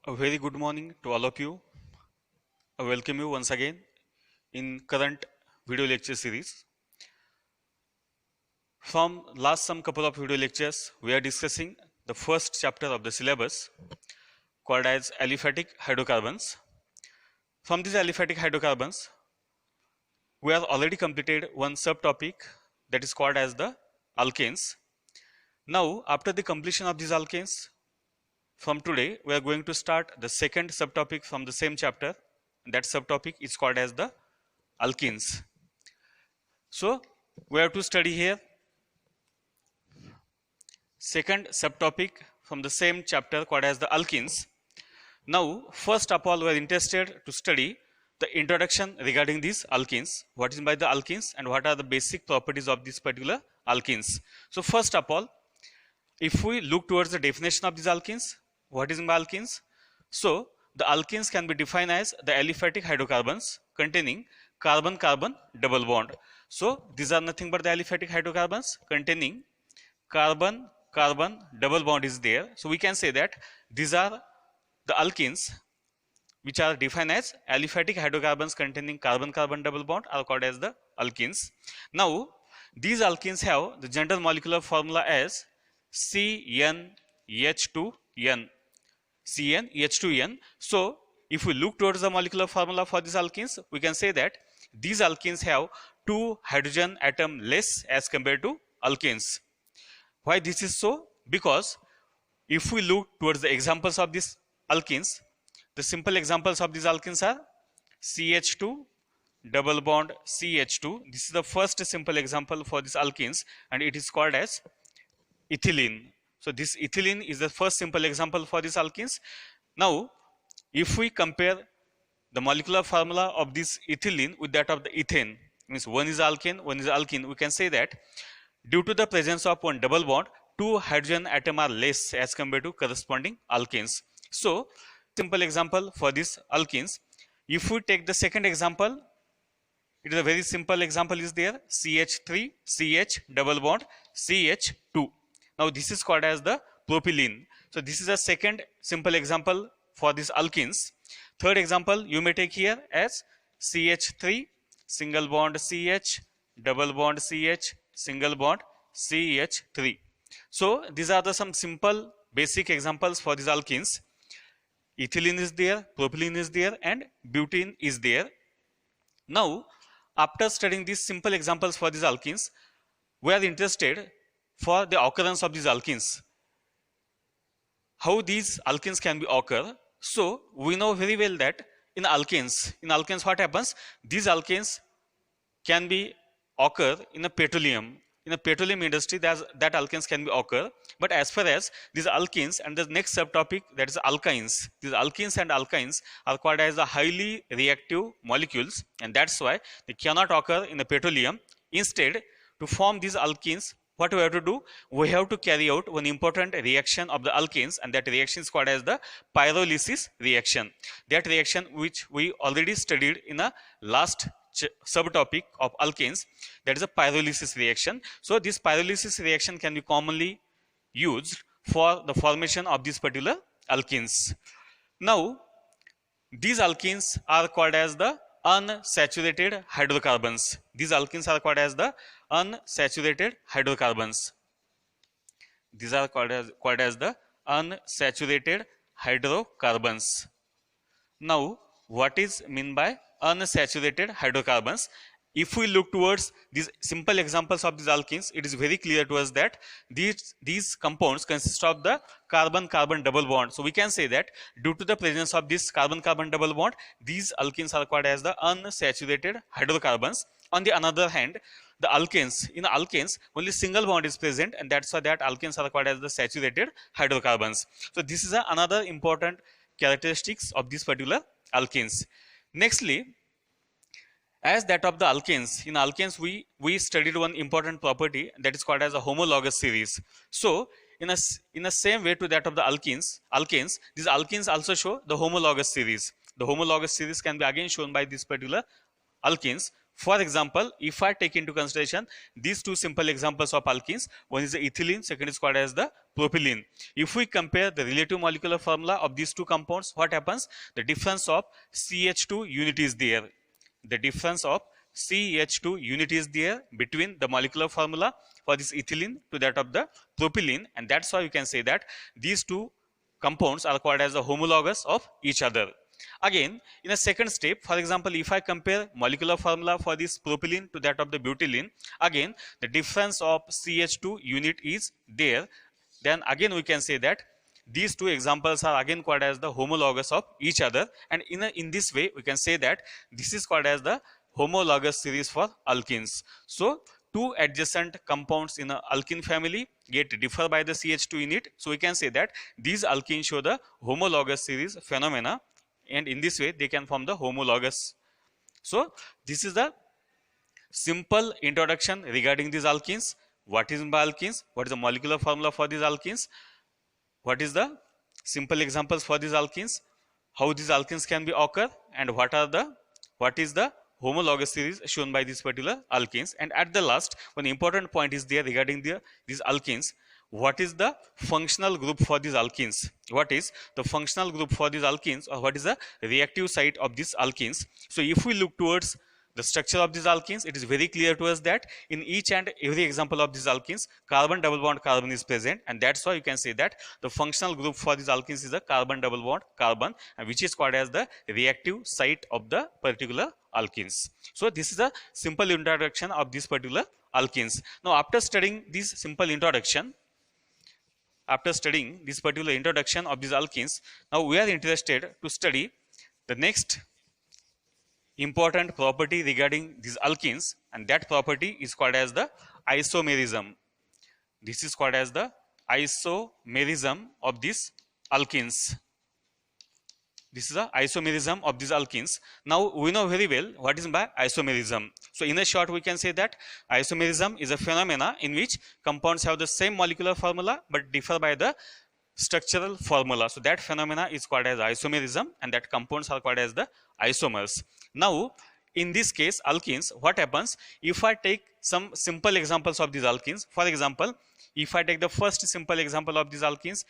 A very good morning to all of you. I welcome you once again in current video lecture series. From last some couple of video lectures, we are discussing the first chapter of the syllabus called as aliphatic hydrocarbons. From these aliphatic hydrocarbons, we have already completed one subtopic that is called as the alkanes. Now, after the completion of these alkanes, from today, we are going to start the second subtopic from the same chapter. That subtopic is called as the alkenes. So, we have to study here second subtopic from the same chapter called as the alkenes. Now, first of all, we are interested to study the introduction regarding these alkenes. What is by the alkenes and what are the basic properties of this particular alkenes. So, first of all, if we look towards the definition of these alkenes, what is by alkenes? So, the alkenes can be defined as the aliphatic hydrocarbons containing carbon-carbon double bond. So, these are nothing but the aliphatic hydrocarbons containing carbon-carbon double bond is there. So, we can say that these are the alkenes which are defined as aliphatic hydrocarbons containing carbon-carbon double bond are called as the alkenes. Now, these alkenes have the general molecular formula as CnH2n. CnH2n. So, if we look towards the molecular formula for these alkenes, we can say that these alkenes have 2 hydrogen atom less as compared to alkanes. Why this is so? Because if we look towards the examples of these alkenes, the simple examples of these alkenes are CH2 double bond CH2. This is the first simple example for these alkenes and it is called as ethylene. So, this ethylene is the first simple example for these alkenes. Now, if we compare the molecular formula of this ethylene with that of the ethane, means one is alkane, one is alkene, we can say that due to the presence of one double bond, 2 hydrogen atom are less as compared to corresponding alkanes. So, simple example for these alkenes. If we take the second example, it is a very simple example is there, CH3, CH double bond, CH2. Now, this is called as the propylene. So, this is a second simple example for these alkenes. Third example you may take here as CH3, single bond CH, double bond CH, single bond CH3. So, these are the some simple basic examples for these alkenes. Ethylene is there, propylene is there and butene is there. Now, after studying these simple examples for these alkenes, we are interested for the occurrence of these alkenes. How these alkenes can be occur? So, we know very well that in alkenes what happens? These alkenes can be occur in a petroleum. In a petroleum industry, that alkenes can be occur. But as far as these alkenes and the next subtopic, that is alkynes. These alkenes and alkynes are called as the highly reactive molecules, and that's why they cannot occur in the petroleum. Instead, to form these alkenes, what we have to do? We have to carry out one important reaction of the alkenes, and that reaction is called as the pyrolysis reaction. That reaction which we already studied in a last subtopic of alkenes, that is a pyrolysis reaction. So, this pyrolysis reaction can be commonly used for the formation of these particular alkenes. Now, these alkenes are called as the unsaturated hydrocarbons. These alkenes are called as the unsaturated hydrocarbons. These are called as the unsaturated hydrocarbons. Now, what is mean by unsaturated hydrocarbons? If we look towards these simple examples of these alkenes, it is very clear to us that these compounds consist of the carbon-carbon double bond. So, we can say that due to the presence of this carbon-carbon double bond, these alkenes are called as the unsaturated hydrocarbons. On the other hand, the alkanes, in alkanes, only single bond is present, and that's why that alkanes are called as the saturated hydrocarbons. So, this is another important characteristics of these particular alkenes. Nextly, as that of the alkanes, in alkanes we studied one important property that is called as a homologous series. So, in a same way to that of the alkenes, these alkenes also show the homologous series. The homologous series can be again shown by this particular alkenes. For example, if I take into consideration these two simple examples of alkenes, one is the ethylene, second is called as the propylene. If we compare the relative molecular formula of these two compounds, what happens? The difference of CH2 unit is there. The difference of CH2 unit is there between the molecular formula for this ethylene to that of the propylene, and that's why you can say that these two compounds are called as the homologous of each other. Again, in a second step, for example, if I compare molecular formula for this propylene to that of the butylene, again the difference of CH2 unit is there. Then again we can say that these two examples are again called as the homologous of each other, and in this way we can say that this is called as the homologous series for alkenes. So two adjacent compounds in a alkene family get differ by the CH2 unit, so we can say that these alkenes show the homologous series phenomena, and in this way they can form the homologous. So this is the simple introduction regarding these alkenes. What is by alkenes? What is the molecular formula for these alkenes? What is the simple examples for these alkenes? How these alkenes can be occur, and what is the homologous series shown by these particular alkenes? And at the last, one important point is there regarding these alkenes. What is the functional group for these alkenes? What is the functional group for these alkenes, or what is the reactive site of these alkenes? So if we look towards the structure of these alkenes, it is very clear to us that in each and every example of these alkenes, carbon double bond carbon is present, and that's why you can say that the functional group for these alkenes is a carbon double bond carbon, and which is called as the reactive site of the particular alkenes. So this is a simple introduction of this particular alkenes. Now after studying this simple introduction, after studying this particular introduction of these alkenes, now we are interested to study the next important property regarding these alkenes, and that property is called as the isomerism. This is called as the isomerism of these alkenes. This is the isomerism of these alkenes. Now we know very well what is by isomerism. So in a short we can say that isomerism is a phenomena in which compounds have the same molecular formula but differ by the structural formula. So that phenomena is called as isomerism, and that compounds are called as the isomers. Now in this case alkenes, what happens if I take some simple examples of these alkenes? For example, if I take the first simple example of these alkenes,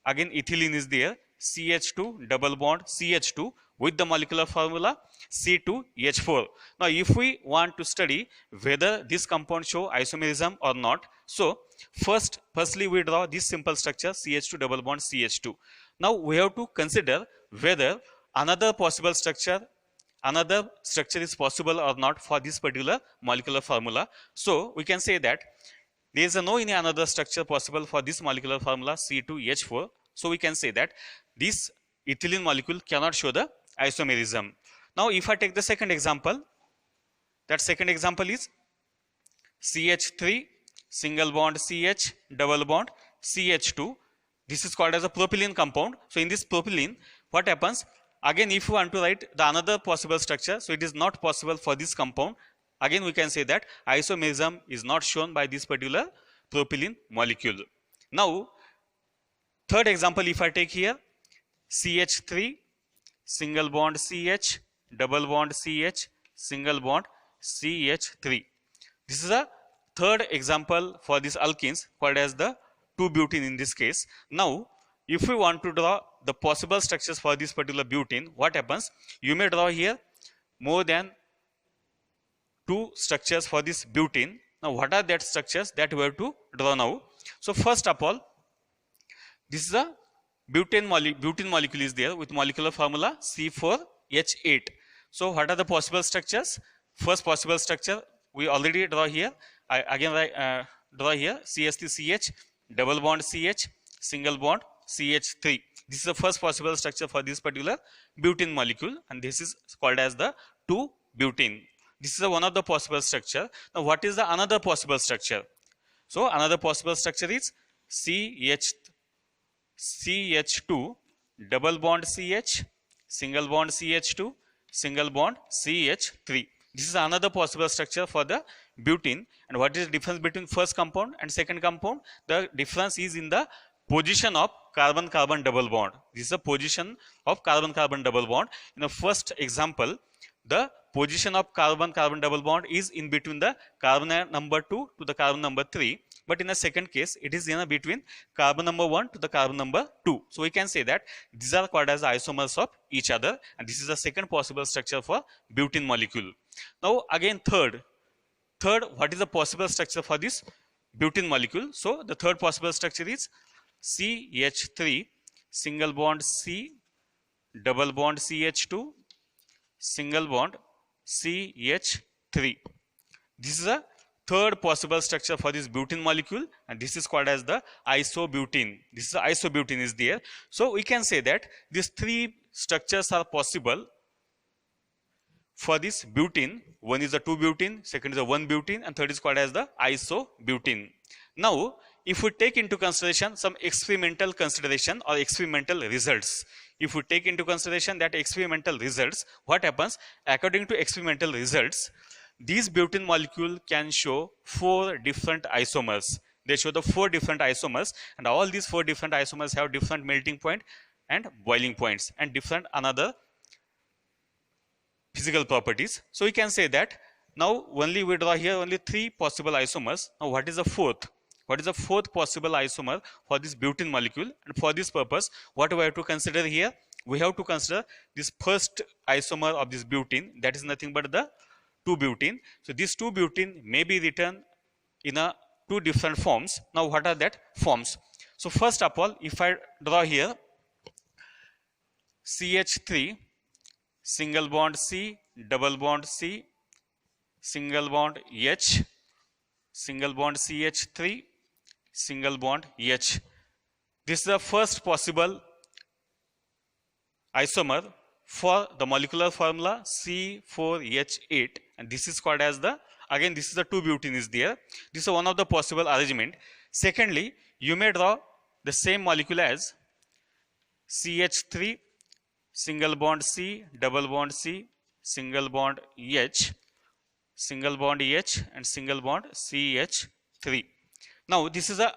again ethylene is there, CH2 double bond CH2 with the molecular formula C2H4. Now if we want to study whether this compound show isomerism or not, so firstly we draw this simple structure CH2 double bond CH2. Now we have to consider whether another structure is possible or not for this particular molecular formula. So we can say that there is no any another structure possible for this molecular formula C2H4. So we can say that this ethylene molecule cannot show the isomerism. Now if I take the second example, that second example is CH3 single bond CH double bond CH2. This is called as a propylene compound. So in this propylene, what happens? Again, if you want to write the another possible structure, so it is not possible for this compound. Again we can say that isomerism is not shown by this particular propylene molecule. Now third example, if I take here CH3 single bond CH double bond CH single bond CH3. This is a third example for these alkenes called as the 2-butene in this case. Now if we want to draw the possible structures for this particular butene, what happens? You may draw here more than 2 structures for this butene. Now what are that structures that we have to draw now? So first of all, this is a butene molecule is there with molecular formula C4H8. So what are the possible structures? First possible structure we already draw here. I again draw here CH3CH double bond CH single bond CH3. This is the first possible structure for this particular butene molecule, and this is called as the 2-butene. This is one of the possible structure. Now what is the another possible structure? So another possible structure is CH2 double bond CH single bond CH2 single bond CH3. This is another possible structure for the butene. And what is the difference between first compound and second compound? The difference is in the position of carbon-carbon double bond. This is the position of carbon-carbon double bond. In the first example, the position of carbon-carbon double bond is in between the carbon number 2 to the carbon number 3. But in the second case, it is in between carbon number 1 to the carbon number 2. So we can say that these are called as isomers of each other, and this is the second possible structure for butene molecule. Now again third, what is the possible structure for this butene molecule? So the third possible structure is CH3 single bond C double bond CH2 single bond CH3. This is a third possible structure for this butene molecule, and this is called as the isobutene. This is the isobutene is there. So we can say that these three structures are possible for this butene. One is the 2-butene, second is the 1-butene, and third is called as the isobutene. Now, if we take into consideration some experimental consideration or experimental results, if we take into consideration that experimental results, what happens? According to experimental results, these butene molecule can show 4 different isomers. They show the 4 different isomers, and all these 4 different isomers have different melting point and boiling points and different another physical properties. So we can say that now only we draw here only 3 possible isomers. Now what is the fourth? What is the fourth possible isomer for this butene molecule? And for this purpose, what we have to consider here? We have to consider this first isomer of this butene, that is nothing but the 2-butene. So this 2-butene may be written in a 2 different forms. Now what are that forms? So first of all, if I draw here CH3 single bond C double bond C single bond H single bond CH3 single bond H. This is the first possible isomer for the molecular formula C4H8, and this is called as the, again this is the 2-butene is there. This is one of the possible arrangement. Secondly, you may draw the same molecule as CH3 single bond C double bond C single bond H single bond H and single bond CH3. Now this is a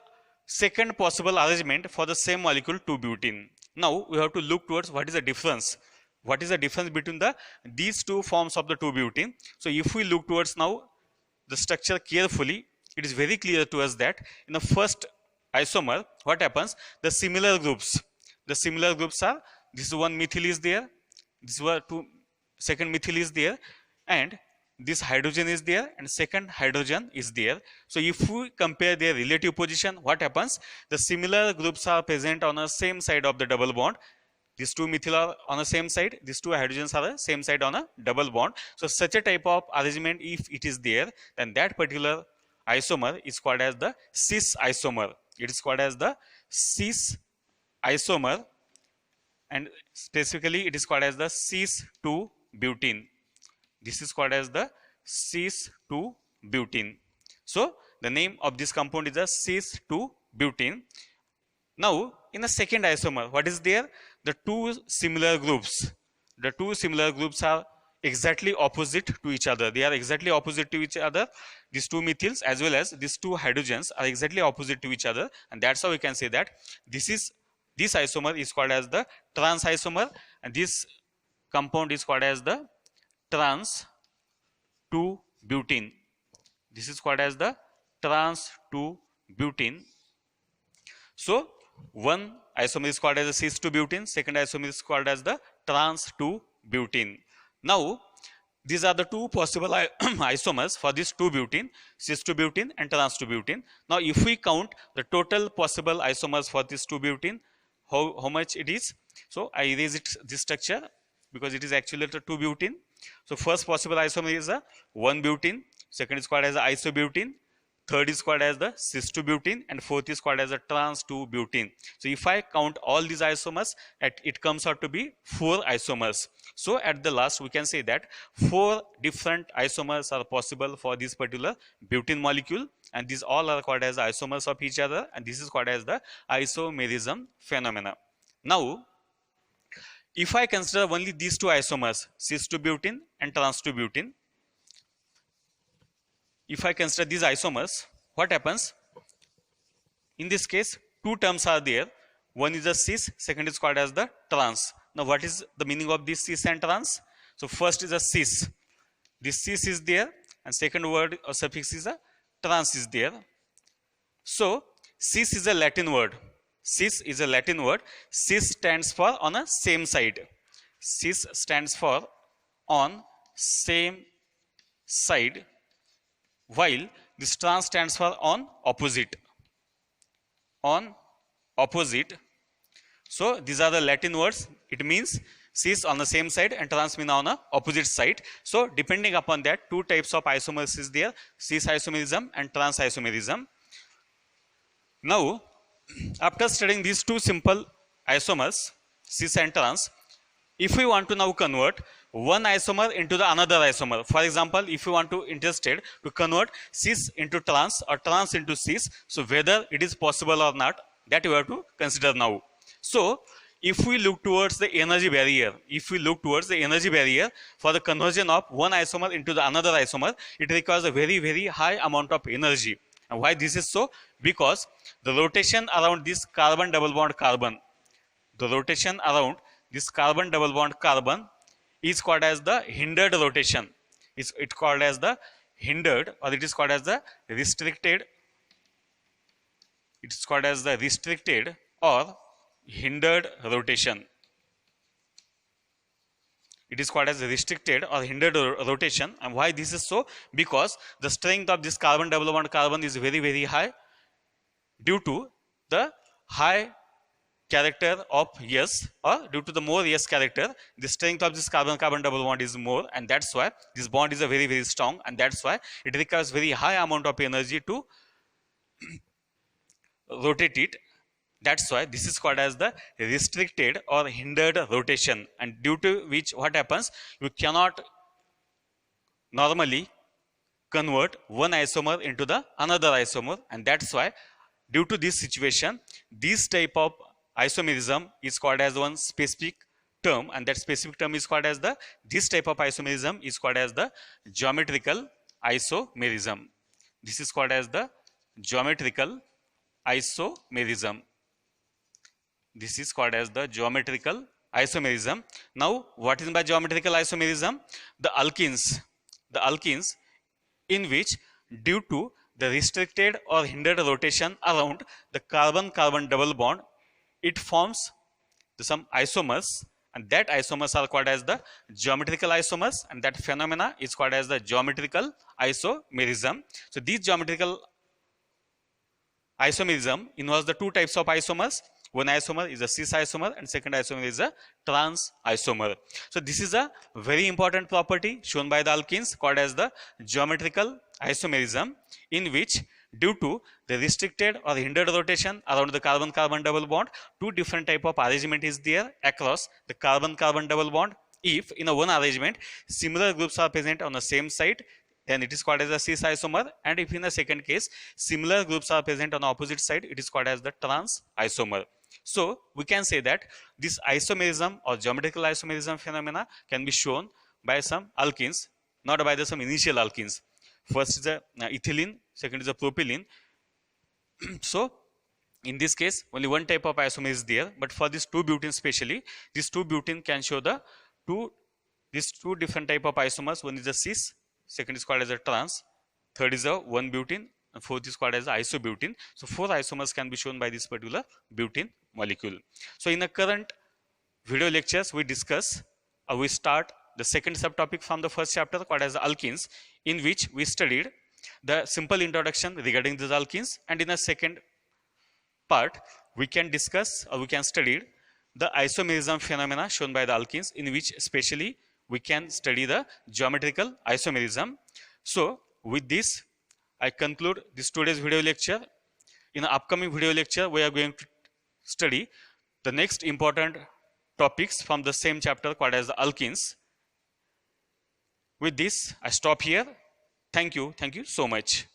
second possible arrangement for the same molecule 2-butene. Now we have to look towards what is the difference. What is the difference between these 2 forms of the 2-butene? So if we look towards now the structure carefully, it is very clear to us that in the first isomer, what happens? The similar groups are, this one methyl is there, this one second methyl is there, and this hydrogen is there, and second hydrogen is there. So if we compare their relative position, what happens? The similar groups are present on the same side of the double bond. These 2 methyl are on the same side, these 2 hydrogens are the same side on a double bond. So such a type of arrangement, if it is there, then that particular isomer is called as the cis isomer. It is called as the cis isomer, and specifically it is called as the cis-2-butene. This is called as the cis-2-butene. So the name of this compound is the cis-2-butene. Now in the second isomer, what is there? The 2 similar groups. The 2 similar groups are exactly opposite to each other. They are exactly opposite to each other. These 2 methyls as well as these 2 hydrogens are exactly opposite to each other, and that's how we can say that this isomer is called as the trans isomer, and this compound is called as the trans 2-butene. This is called as the trans 2-butene. So one isomer is called as the cis-2-butene, second isomer is called as the trans 2-butene. Now these are the 2 possible isomers for this 2-butene, cis-2-butene and trans 2-butene. Now if we count the total possible isomers for this 2-butene, how much it is? So I erase this structure because it is actually the 2-butene. So first possible isomer is a 1-butene, second is called as the isobutene, third is called as the cis-2-butene, and fourth is called as the trans 2-butene. So if I count all these isomers, it comes out to be 4 isomers. So at the last we can say that 4 different isomers are possible for this particular butene molecule, and these all are called as isomers of each other, and this is called as the isomerism phenomena. Now if I consider only these 2 isomers, cis-2-butene and trans 2-butene, if I consider these isomers, what happens? In this case, two terms are there. One is the cis, second is called as the trans. Now what is the meaning of this cis and trans? So first is a cis. This cis is there, and second word or suffix is a trans is there. So cis is a Latin word. Cis is a Latin word. Cis stands for on a same side. Cis stands for on same side, while this trans stands for on opposite. On opposite. So these are the Latin words. It means cis on the same side and trans mean on the opposite side. So depending upon that, two types of isomers is there: cis isomerism and trans isomerism. Now, after studying these two simple isomers, cis and trans, if we want to now convert one isomer into the another isomer, for example, if you want to interested to convert cis into trans or trans into cis, so whether it is possible or not, that you have to consider now. So if we look towards the energy barrier, for the conversion of one isomer into the another isomer, it requires a very high amount of energy. And why this is so? Because the rotation around this carbon double bond carbon, is called as the hindered rotation. It's called as the hindered, or it is called as the restricted. It is called as the restricted or hindered rotation. It is called as restricted or hindered rotation. And why this is so? Because the strength of this carbon double bond carbon is very high due to the high character of S, or due to the more S character, the strength of this carbon double bond is more, and that's why this bond is a very strong, and that's why it requires very high amount of energy to rotate it. That's why this is called as the restricted or hindered rotation, and due to which what happens, you cannot normally convert one isomer into the another isomer, and that's why due to this situation, this type of isomerism is called as one specific term, and that specific term is called as the, this type of isomerism is called as the geometrical isomerism. This is called as the geometrical isomerism. This is called as the geometrical isomerism. Now, what is by geometrical isomerism? The alkenes in which, due to the restricted or hindered rotation around the carbon-carbon double bond, it forms some isomers, and that isomers are called as the geometrical isomers, and that phenomena is called as the geometrical isomerism. So these geometrical isomerism involves the two types of isomers. One isomer is a cis isomer, and second isomer is a trans isomer. So this is a very important property shown by the alkenes called as the geometrical isomerism, in which, due to the restricted or hindered rotation around the carbon-carbon double bond, two different type of arrangement is there across the carbon-carbon double bond. If in a one arrangement similar groups are present on the same side, then it is called as a cis isomer, and if in the second case similar groups are present on the opposite side, it is called as the trans isomer. So we can say that this isomerism or geometrical isomerism phenomena can be shown by some alkenes, not by the some initial alkenes. First is the ethylene, second is the propylene. So in this case only one type of isomer is there, but for this 2-butene specially, this 2-butene can show the these two different type of isomers. One is a cis, second is called as a trans, third is a 1-butene, and fourth is called as isobutene. So 4 isomers can be shown by this particular butene molecule. So in the current video lectures we discuss we start the second subtopic from the first chapter called as alkenes, in which we studied the simple introduction regarding these alkenes, and in the second part we can discuss or we can study the isomerism phenomena shown by the alkenes, in which especially we can study the geometrical isomerism. So with this I conclude this today's video lecture. In the upcoming video lecture we are going to study the next important topics from the same chapter called as the alkenes. With this I stop here. Thank you so much.